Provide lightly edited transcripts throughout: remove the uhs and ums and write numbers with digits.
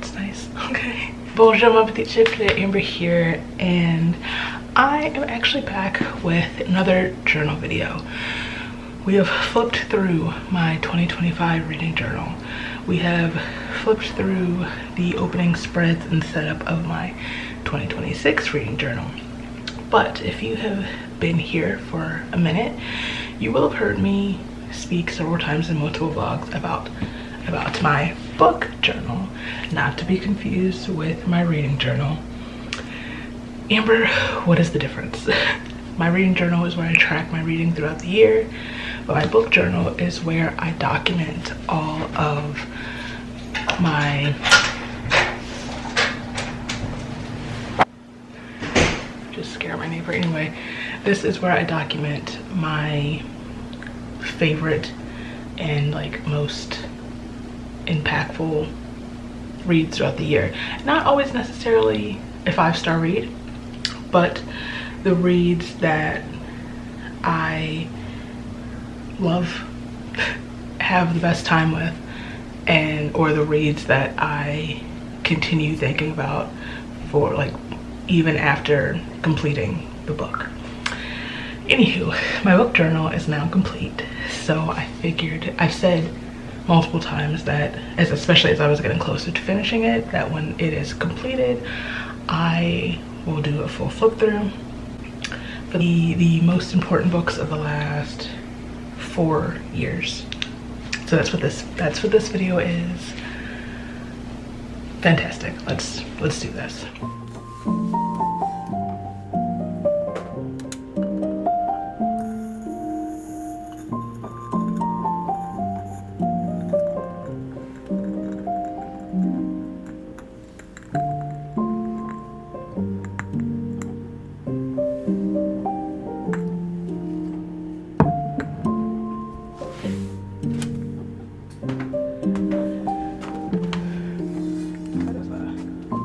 That's nice. Okay. Bonjour ma petite chifle, Amber here, and I am actually back with another journal video. We have flipped through my 2025 reading journal. We have flipped through the opening spreads and setup of my 2026 reading journal. But if you have been here for a minute, you will have heard me speak several times in multiple vlogs about my book journal, not to be confused with my reading journal. Amber, what is the difference? My reading journal is where I track my reading throughout the year, but my book journal is where I document all of my just scare my neighbor. Anyway, this is where I document my favorite and like most impactful reads throughout the year. Not always necessarily a 5-star read, but the reads that I love, have the best time with, and or the reads that I continue thinking about for like even after completing the book. Anywho, my book journal is now complete, so I figured, I've said multiple times that, especially as I was getting closer to finishing it, that when it is completed, I will do a full flip through for the most important books of the last 4 years. So that's what this video is. Fantastic. Let's do this.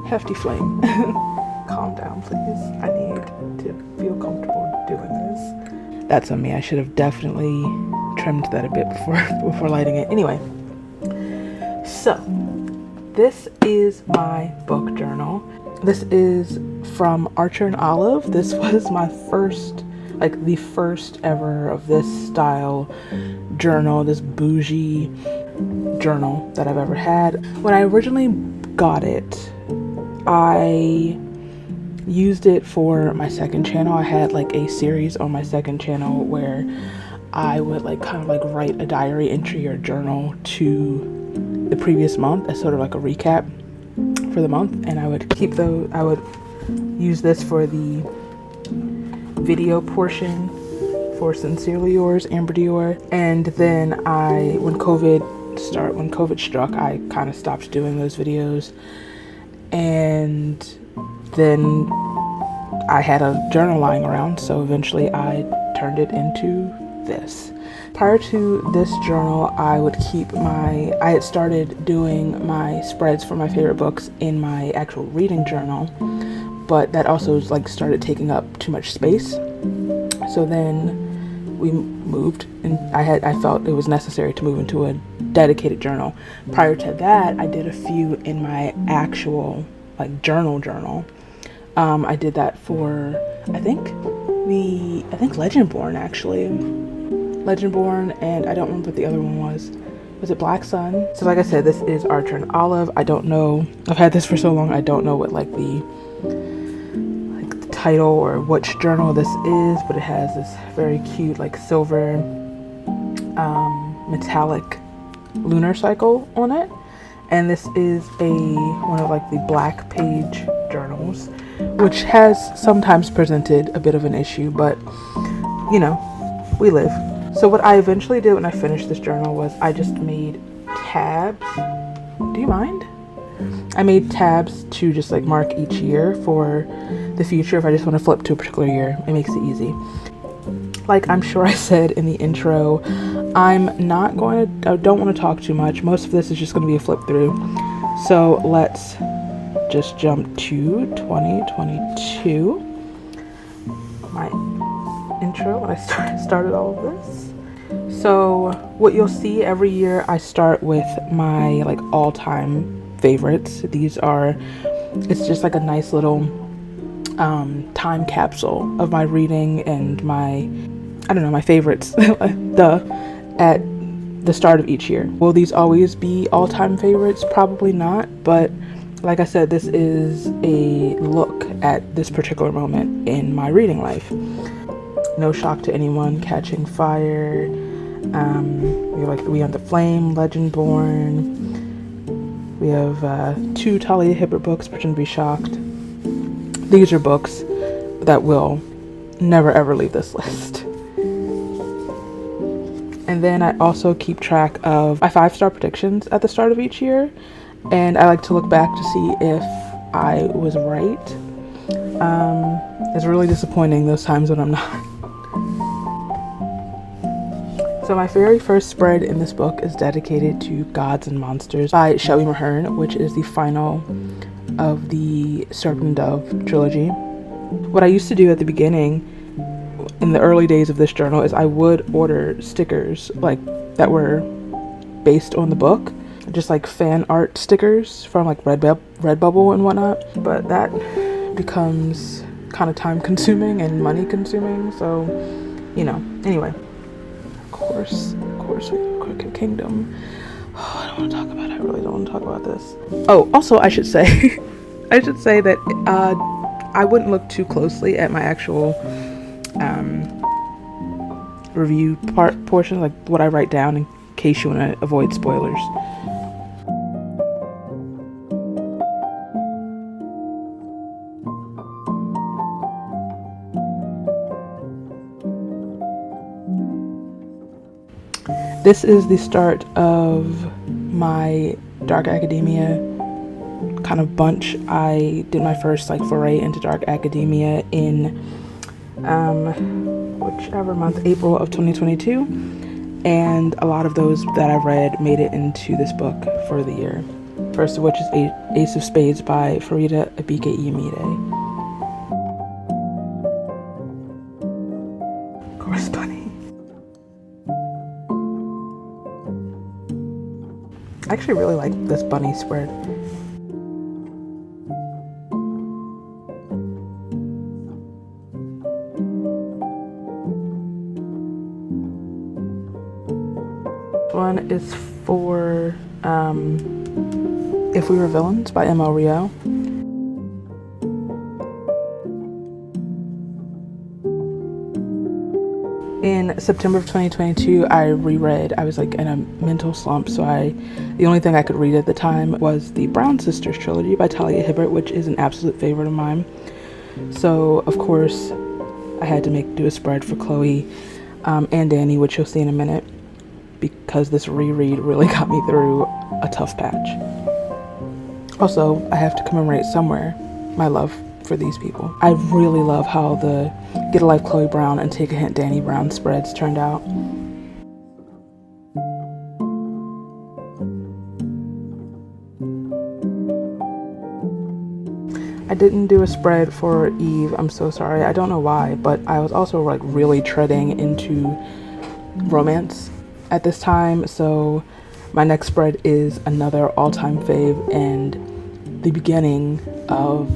Hefty flame. Calm down, please. I need to feel comfortable doing this. That's on me. I should have definitely trimmed that a bit before lighting it. Anyway, so this is my book journal. This is from Archer and Olive. This was my first, like the first ever of this style journal, this bougie journal that I've ever had. When I originally got it, I used it for my second channel. I had like a series on my second channel where I would like kind of like write a diary entry or journal to the previous month as sort of like a recap for the month, and I would keep those. I would use this for the video portion for Sincerely Yours, Amber Dior, and then when COVID struck, I kind of stopped doing those videos. And then I had a journal lying around, so eventually I turned it into this. Prior to this journal, I had started doing my spreads for my favorite books in my actual reading journal, but that also like started taking up too much space. So then we moved, and I felt it was necessary to move into a dedicated journal. Prior to that, I did a few in my actual like journal. I did that for I think Legendborn, actually. Legendborn, and I don't remember what the other one was. Was it Black Sun? So like I said, this is Archer and Olive. I don't know, I've had this for so long, I don't know what like the title or which journal this is, but it has this very cute like silver metallic lunar cycle on it, and this is one of like the black page journals, which has sometimes presented a bit of an issue, but you know, we live. So what I eventually did when I finished this journal was I just made tabs. Do you mind? I made tabs to just like mark each year for the future. If I just want to flip to a particular year, it makes it easy. Like I'm sure I said in the intro, I don't want to talk too much. Most of this is just going to be a flip through. So let's just jump to 2022. My intro when I started all of this. So what you'll see every year, I start with my like all-time favorites. It's just like a nice little time capsule of my reading and my favorites at the start of each year. Will these always be all-time favorites? Probably not, but like I said, this is a look at this particular moment in my reading life. No Shock to Anyone, Catching Fire, we have The Flame, Legend Born. We have 2 Talia Hibbert books, Pretend to Be Shocked. These are books that will never ever leave this list. And then I also keep track of my 5-star predictions at the start of each year, and I like to look back to see if I was right. It's really disappointing those times when I'm not. So my very first spread in this book is dedicated to Gods and Monsters by Shelley Mahern, which is the final of the Serpent and Dove trilogy. What I used to do at the beginning, in the early days of this journal, is I would order stickers like that were based on the book, just like fan art stickers from like Redbubble and whatnot. But that becomes kind of time consuming and money consuming, so anyway. Of course, we have Crooked Kingdom. Oh, I don't want to talk about it. I really don't want to talk about this. Oh, also, I should say, that I wouldn't look too closely at my actual review portion, like what I write down, in case you want to avoid spoilers. This is the start of my dark academia kind of bunch. I did my first foray into dark academia in whichever month, April of 2022, and a lot of those that I read made it into this book for the year. First of which is Ace of Spades by Farida Abike Iyamide. Of course, Bunny. I actually really like this bunny spread. This one is for If We Were Villains by M.L. Rio. In September of 2022, I reread. I was in a mental slump, so the only thing I could read at the time was the Brown Sisters trilogy by Talia Hibbert, which is an absolute favorite of mine. So, of course, I had to do a spread for Chloe and Danny, which you'll see in a minute, because this reread really got me through a tough patch. Also, I have to commemorate somewhere my love for these people. I really love how the Get a Life Chloe Brown and Take a Hint Danny Brown spreads turned out. I didn't do a spread for Eve. I'm so sorry. I don't know why, but I was also really treading into romance at this time. So my next spread is another all-time fave and the beginning of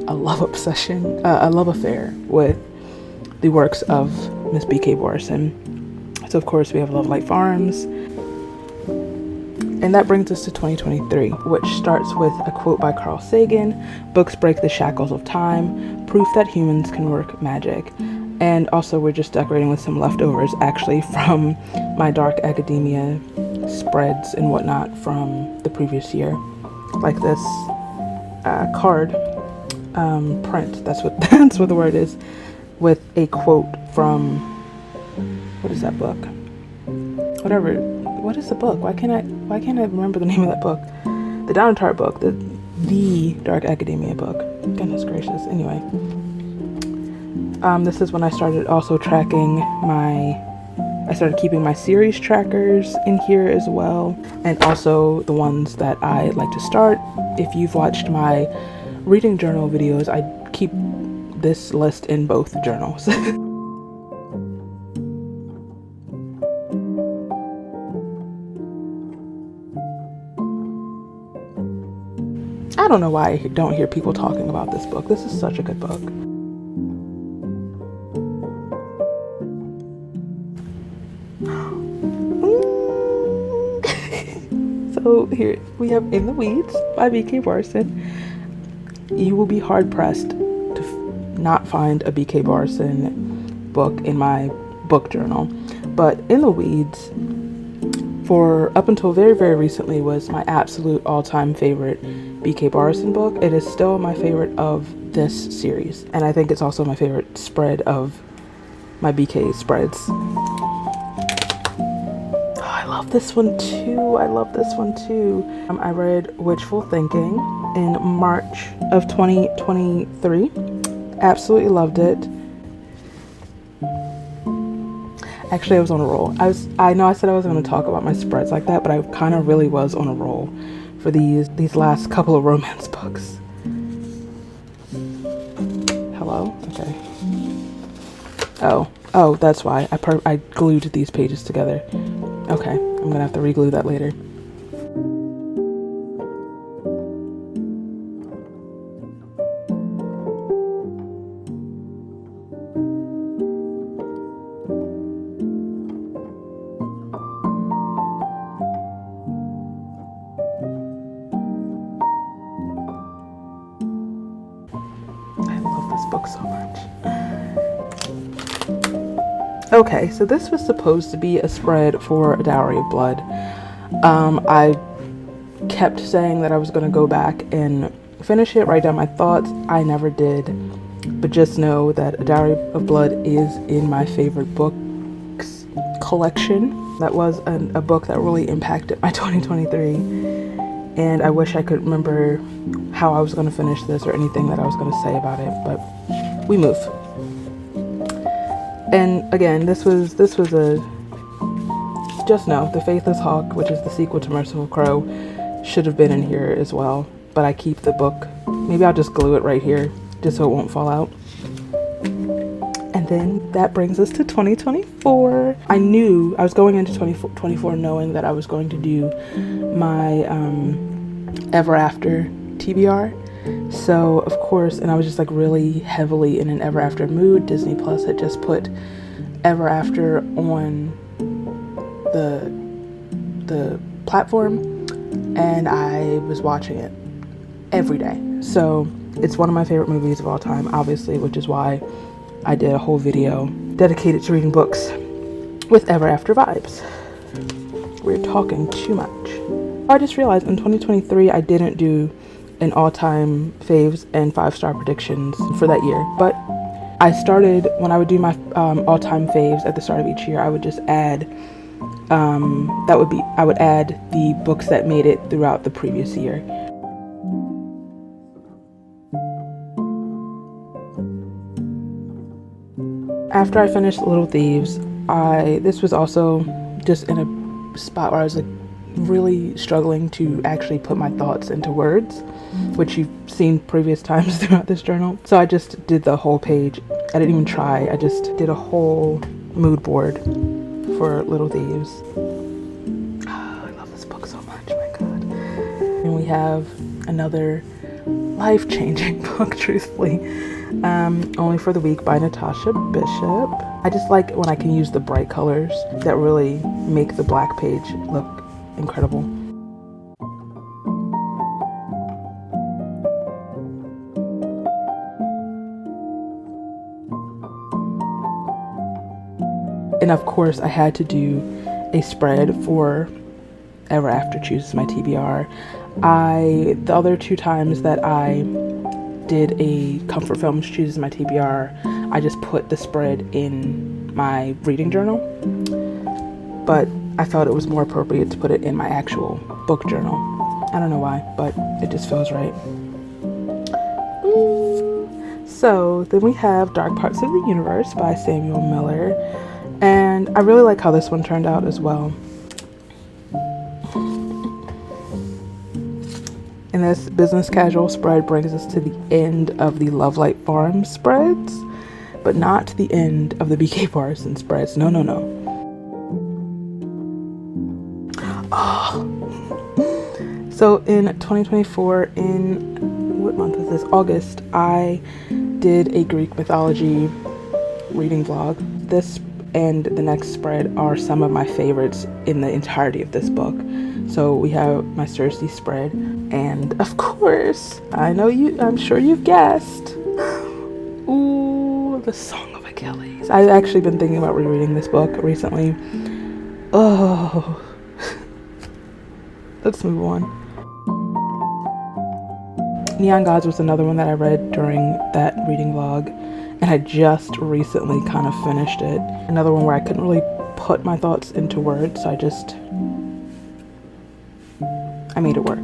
a love affair with the works of Miss B.K. Borison. So of course we have Love Light Farms. And that brings us to 2023, which starts with a quote by Carl Sagan: "Books break the shackles of time, proof that humans can work magic." And also we're just decorating with some leftovers actually from my dark academia spreads and whatnot from the previous year. Like this card print, that's what the word is, with a quote from, what is that book? What is the book? Why can't I remember the name of that book? The Down and Tart book, the Dark Academia book. Goodness gracious. Anyway, this is when I started also tracking I started keeping my series trackers in here as well, and also the ones that I like to start. If you've watched my reading journal videos, I keep this list in both journals. I don't know why I don't hear people talking about this book. This is such a good book. So here we have In the Weeds by B.K. Barson. You will be hard pressed to not find a B.K. Barson book in my book journal. But In the Weeds, for up until very, very recently, was my absolute all-time favorite B.K. Barson book. It is still my favorite of this series, and I think it's also my favorite spread of my BK spreads. Oh, I love this one too. I read Wishful Thinking in March of 2023. Absolutely loved it. Actually, I was on a roll. I know I said I wasn't going to talk about my spreads like that, but I kind of really was on a roll for these last couple of romance books. Hello? Okay. Oh, that's why. I glued these pages together. Okay, I'm going to have to re-glue that later. Book so much. Okay, so this was supposed to be a spread for A Dowry of Blood. I kept saying that I was going to go back and finish it, write down my thoughts. I never did, but just know that A Dowry of Blood is in my favorite books collection. That was a book that really impacted my 2023, and I wish I could remember how I was going to finish this or anything that I was going to say about it, but we move. And again, this was a just know The Faithless Hawk, which is the sequel to Merciful Crow, should have been in here as well, but I keep the book. Maybe I'll just glue it right here just so it won't fall out. And then that brings us to 2024. I knew I was going into 2024 knowing that I was going to do my Ever After TBR. So of course, and I was just like really heavily in an Ever After mood. Disney Plus had just put Ever After on the platform, and I was watching it every day. So it's one of my favorite movies of all time, obviously, which is why I did a whole video dedicated to reading books with Ever After vibes. We're talking too much. I just realized in 2023 I didn't do an all-time faves and 5-star predictions for that year, but I started, when I would do my all-time faves at the start of each year, I would just add I would add the books that made it throughout the previous year. After I finished Little Thieves, this was also just in a spot where I was like really struggling to actually put my thoughts into words, which you've seen previous times throughout this journal. So I just did the whole page. I didn't even try. I just did a whole mood board for Little Thieves. Oh, I love this book so much, my God. And we have another life-changing book, truthfully. Only for the Week by Natasha Bishop. I just like when I can use the bright colors that really make the black page look incredible. And of course, I had to do a spread for Ever After Chooses My TBR. The other 2 times that I did a Comfort Films Chooses My TBR, I just put the spread in my reading journal, but I felt it was more appropriate to put it in my actual book journal. I don't know why, but it just feels right. So then we have Dark Parts of the Universe by Samuel Miller, and I really like how this one turned out as well. And this business casual spread brings us to the end of the Lovelight Farm spreads, but not the end of the B.K. Barson spreads. No. Oh. So in 2024, in what month was this? August, I did a Greek mythology reading vlog. This and the next spread are some of my favorites in the entirety of this book. So we have my Circe spread, and of course, I'm sure you've guessed. Ooh, the Song of Achilles. I've actually been thinking about rereading this book recently. Oh, let's move on. Neon Gods was another one that I read during that reading vlog, and I just recently kind of finished it. Another one where I couldn't really put my thoughts into words, so I made it work.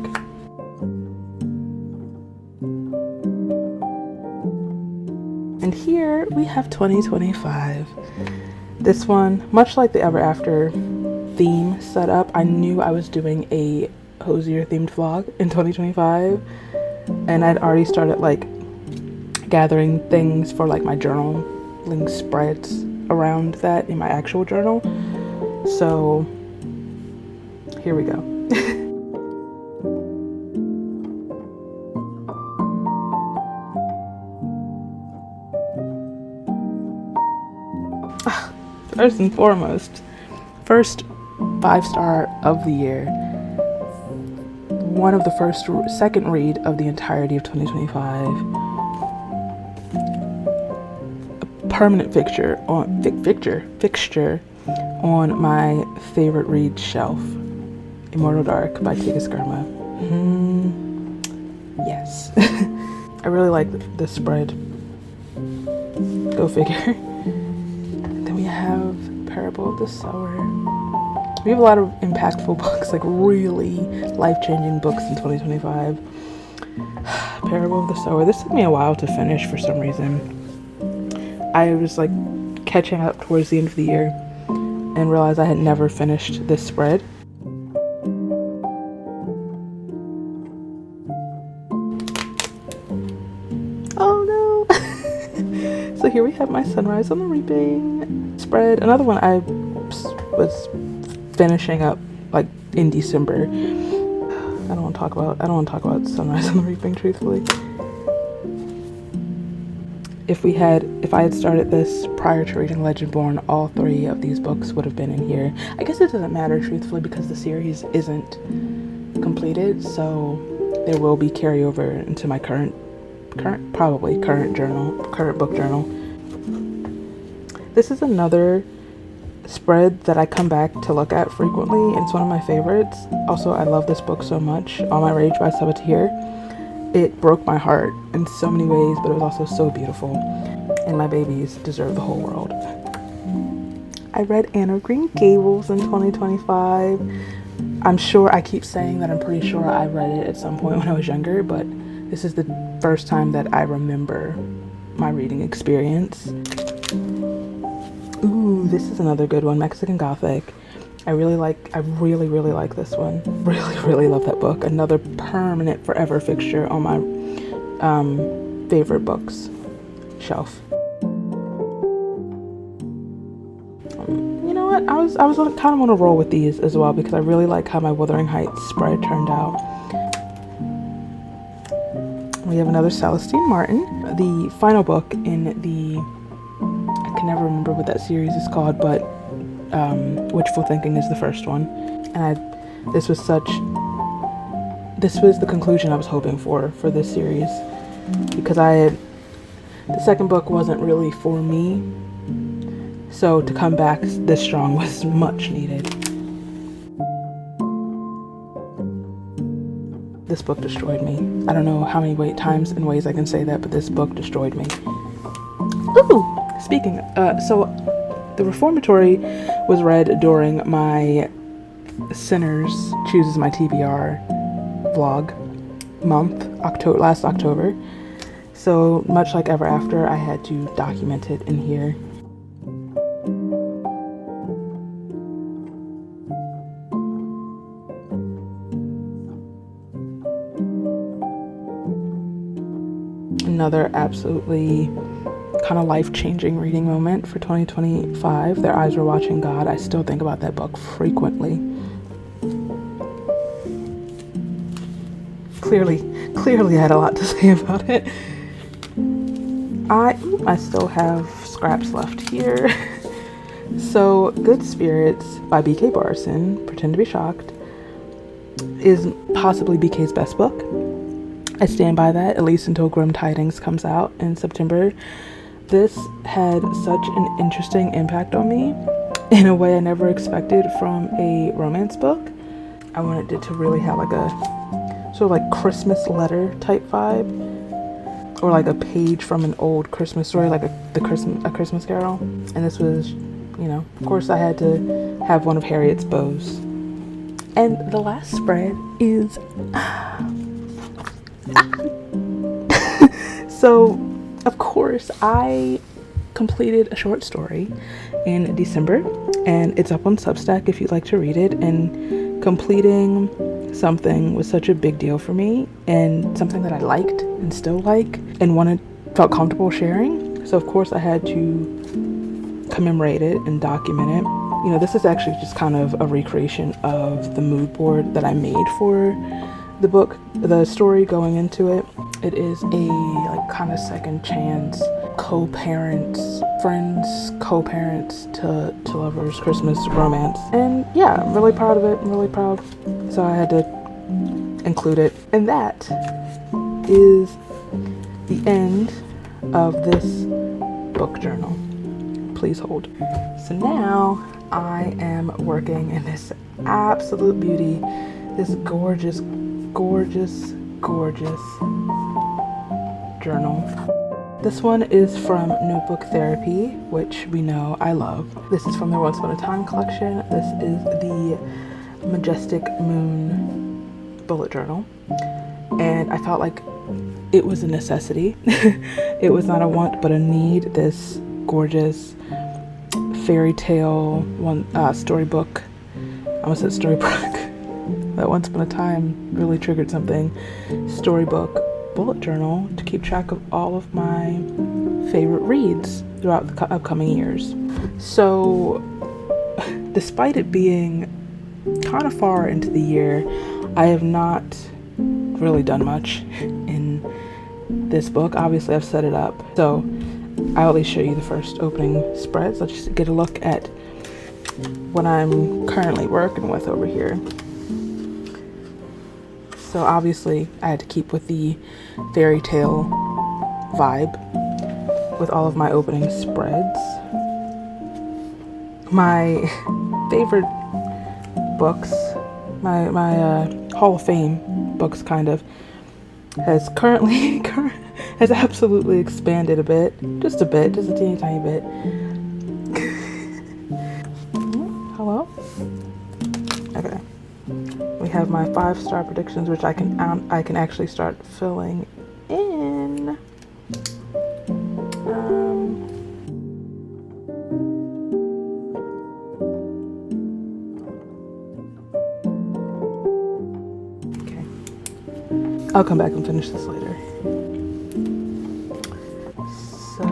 And here we have 2025. This one, much like the Ever After theme setup, I knew I was doing a Hosier themed vlog in 2025, and I'd already started like gathering things for like my journaling spreads around that in my actual journal. So here we go. First and foremost, first 5-star of the year. One of the second read of the entirety of 2025. A permanent fixture on my favorite read shelf. Immortal Dark by Tika Skirma. Yes. I really like this spread. Go figure. We have Parable of the Sower. We have a lot of impactful books, like really life-changing books in 2025. Parable of the Sower. This took me a while to finish for some reason. I was like catching up towards the end of the year and realized I had never finished this spread. Oh no! So here we have my Sunrise on the Reaping spread. Another one I was finishing up like in December. I don't want to talk about Sunrise on the Reaping, truthfully. If I had started this prior to reading Legendborn, all 3 of these books would have been in here. I guess it doesn't matter, truthfully, because the series isn't completed, so there will be carryover into my current book journal. This is another spread that I come back to look at frequently, and it's one of my favorites. Also, I love this book so much. All My Rage by Sabatier. It broke my heart in so many ways, but it was also so beautiful, and my babies deserve the whole world. I read Anne of Green Gables in 2025. I'm sure I keep saying that I'm pretty sure I read it at some point when I was younger, but this is the first time that I remember my reading experience. Ooh, this is another good one, Mexican Gothic. I really like this one. Really love that book. Another permanent forever fixture on my favorite books shelf. You know what? I was kind of on a roll with these as well because I really like how my Wuthering Heights spread turned out. We have another Celestine Martin, the final book in the, I can never remember what that series is called, but Wishful Thinking is the first one. And this was the conclusion I was hoping for this series, because the second book wasn't really for me, so to come back this strong was much needed. This book destroyed me. I don't know how many times and ways I can say that, but this book destroyed me. Ooh! Speaking, so the Reformatory was read during my Sinners Chooses My TBR vlog month, last October. So much like Ever After, I had to document it in here. Another absolutely kind of life-changing reading moment for 2025. Their Eyes Were Watching God. I still think about that book frequently. clearly I had a lot to say about it. I still have scraps left here. So Good Spirits by B.K. Barson, Pretend to be Shocked, is possibly BK's best book. I stand by that, at least until Grim Tidings comes out in September. This had such an interesting impact on me in a way I never expected from a romance book. I wanted it to really have like a sort of like Christmas letter type vibe, or like a page from an old Christmas story, like a Christmas Carol. And this was, you know, of course I had to have one of Harriet's bows. And the last spread is so of course I completed a short story in December, and it's up on Substack if you'd like to read it. And completing something was such a big deal for me, and something that I liked and still like and felt comfortable sharing. So of course I had to commemorate it and document it. You know, this is actually just kind of a recreation of the mood board that I made for the book, the story going into it. It is a like kind of second chance friends co-parents to lovers Christmas romance. And yeah, I'm really proud of it. I'm really proud. So I had to include it. And that is the end of this book journal. Please hold. So now I am working in this absolute beauty, this gorgeous journal. This one is from Notebook Therapy, which we know I love. This is from their Once Upon a Time collection. This is the Majestic Moon bullet journal, and I felt like it was a necessity. It was not a want but a need. This gorgeous fairy tale storybook, I almost said storybook, that Once Upon a Time really triggered something, storybook bullet journal to keep track of all of my favorite reads throughout the upcoming years. So despite it being kind of far into the year, I have not really done much in this book. Obviously I've set it up, so I'll at least show you the first opening spreads. Let's just get a look at what I'm currently working with over here. So obviously I had to keep with the fairy tale vibe with all of my opening spreads. My favorite books, my Hall of Fame books kind of, has absolutely expanded a bit, just a teeny tiny bit. Hello? Okay. We have my 5-star predictions, which I can actually start filling in. Okay. I'll come back and finish this later. So,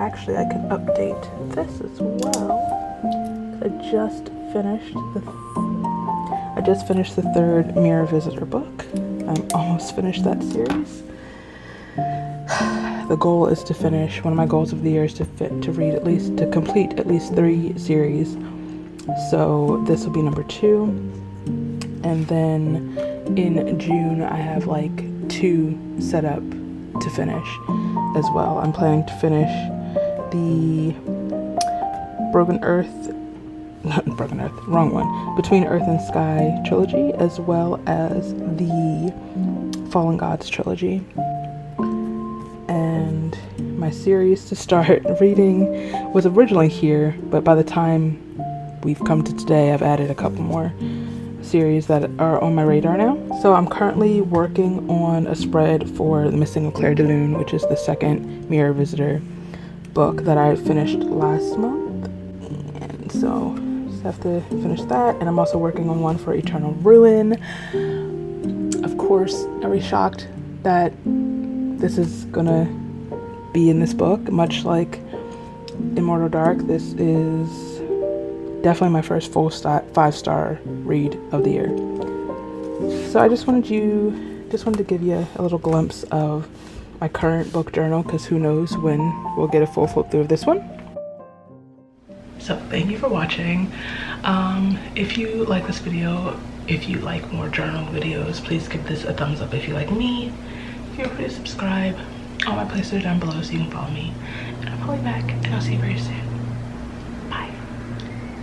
actually, I can update this as well. I just finished the 3rd Mirror Visitor book. I'm almost finished that series. The goal is to finish, one of my goals of the year is to complete at least 3 series. So this will be number 2. And then in June, I have like 2 set up to finish as well. I'm planning to finish the Between Earth and Sky trilogy, as well as the Fallen Gods trilogy. And my series to start reading was originally here, but by the time we've come to today, I've added a couple more series that are on my radar now. So I'm currently working on a spread for The Missing of Claire de Lune, which is the 2nd Mirror Visitor book that I finished last month. And so have to finish that, and I'm also working on one for Eternal Ruin. Of course, are we shocked that this is gonna be in this book? Much like Immortal Dark, this is definitely my first full 5-star read of the year. So I just wanted to give you a little glimpse of my current book journal, because who knows when we'll get a full flip through of this one. So thank you for watching. If you like this video, if you like more journal videos, please give this a thumbs up. If you like me, feel free to subscribe. All my places are down below so you can follow me. And I'll be back, and I'll see you very soon.